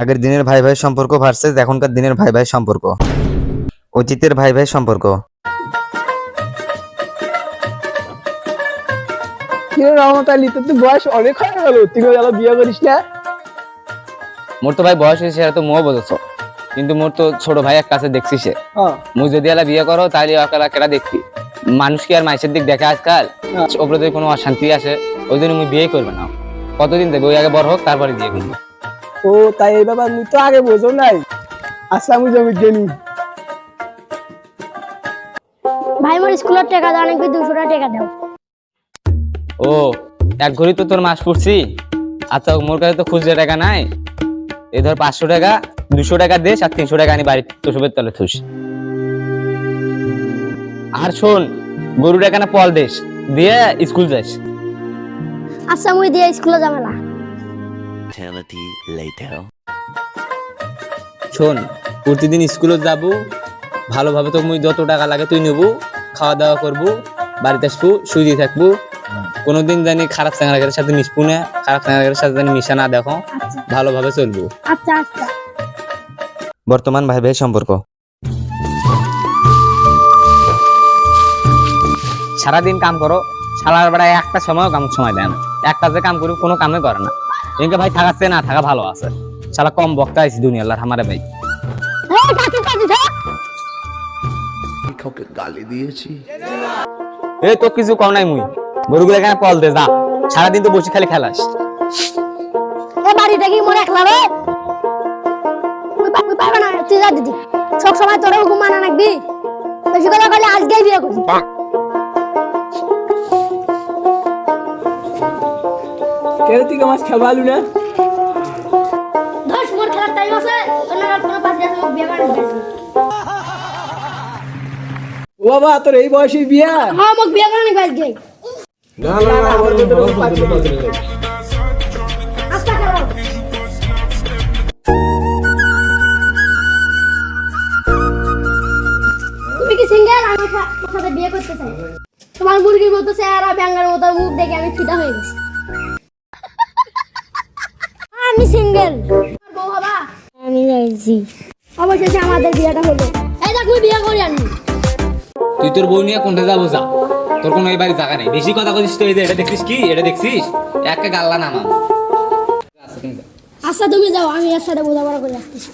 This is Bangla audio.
আগের দিনের ভাই ভাই সম্পর্ক ভার্সেস এখনকার দিনের ভাই ভাই সম্পর্ক। অতীতের ভাই ভাই সম্পর্ক। কিরে রহমত আলী, তোর তো বয়স অনেক হয়ে গেল, তুই গেল বিয়ে করিস না? মোর তো ভাই বয়স হয়েছে, তো মোও বোঝাচ্ছ, কিন্তু মোর তো ছোট ভাই এক কাছে দেখছি সে মুই যদি এলা বিয়ে করো তাহলে এলা কেটা দেখবি। মানুষ কি আর মাইসের দিক দেখে আজকাল? ওপরে যদি কোনো অশান্তি আসে ওই জন্য মুই বিয়ে করবে না। কতদিন দেখবে, ওই আগে বড় হোক তারপরে বিয়ে করবো। ও তাই এই ব্যাপার মুই তো আগে বোঝো নাই। আচ্ছা মুই জমি গেলি। ভাই মোর স্কুলের টাকা দাও নাকি 200 টাকা দাও। ও এক ঘড়ি তো তোর মাস পড়ছি। আচ্ছা মোর কাছে তো খুচরা টাকা নাই, এই ধর 500 টাকা, 200 টাকা দেশ আর 300 টাকা আনি বাড়ি তোষবের তলে থুস। আর শোন, গরু টাকা না পল দেশ দিয়ে স্কুল যাস। আচ্ছা মুই দিয়ে স্কুলে যাবে না। শোন, প্রতিদিন স্কুলে যাব, ভালোভাবে তো মুই যত টাকা লাগে তুই নেবো, খাওয়া দাওয়া করবো, বাড়িতে আসবো, শুয়ে দিয়ে থাকবো। কোনোদিন জানি খারাপ চ্যাংড়াগের সাথে মিশবো না, খারাপ চ্যাংড়াগের সাথে জানি মিশা না, দেখো ভালোভাবে চলবো। আচ্ছা আচ্ছা। বর্তমান ভাই ভাই সম্পর্ক। সারাদিন কাম করো, সালার বেড়ায় একটা সময়ও সময় দেয় না, এক কাজে কাম করি কোনো কামে করে না। এদিকে ভাই থাকাচ্ছে না থাকা ভালো আছে, সালা কম বক্তা আইছি দুনিয়া আল্লাহর আমারে ভাই। এই কাকি কাকি যা। কাউকে গালি দিয়েছি? এই তো কিছু কম নাই, মুই গরুগুলো এখানে পল দে যা, সারাদিন তো বসে খালি খেলাস। এ বাড়িটা কি মোর একলা রে? মুই পারবে না, তুই যা দিদি। সব সময় তোরে হুকুম মানা নাকবি? বেশি কথা কইলে আজকেই বিয়ে করবি। কেন তুই আমার খেলবালু না? দশ মোর খেলার টাইম আছে, তোর আর কোনো পাঁচ আছে বিয়ে করে দিবি। ও বাবা, তোর এই বয়সে বিয়া? হ্যাঁ মোক বিয়ে করে নিবি আজকে। না না না, আমার তো তোর পাঁচ বছর। আচ্ছা করো। তুমি কি সিঙ্গেল? আমি তোমার সাথে বিয়ে করতে চাই। তোমার মুরগির মতো চেহারা, ব্যাঙের মতো মুখ দেখে আমি ফিদা হয়ে গেছি। আমি সিঙ্গেল। বউ হবা? আমি যাইছি। অবশেষে আমাদের বিয়েটা হলো। এই দেখ মুই বিয়ে করি আনি। তুই তোর বউ নিয়ে কোনটা যাবো যা, তোর কোনো এই বাড়ি জায়গা নেই। বেশি কথা বলিস তো, এই যে এটা দেখছিস কি, এটা দেখছিস একটা গাল্লা নামা। আচ্ছা তুমি যাও, আমি এর সাথে বোঝাপড়া করে আসতেছি।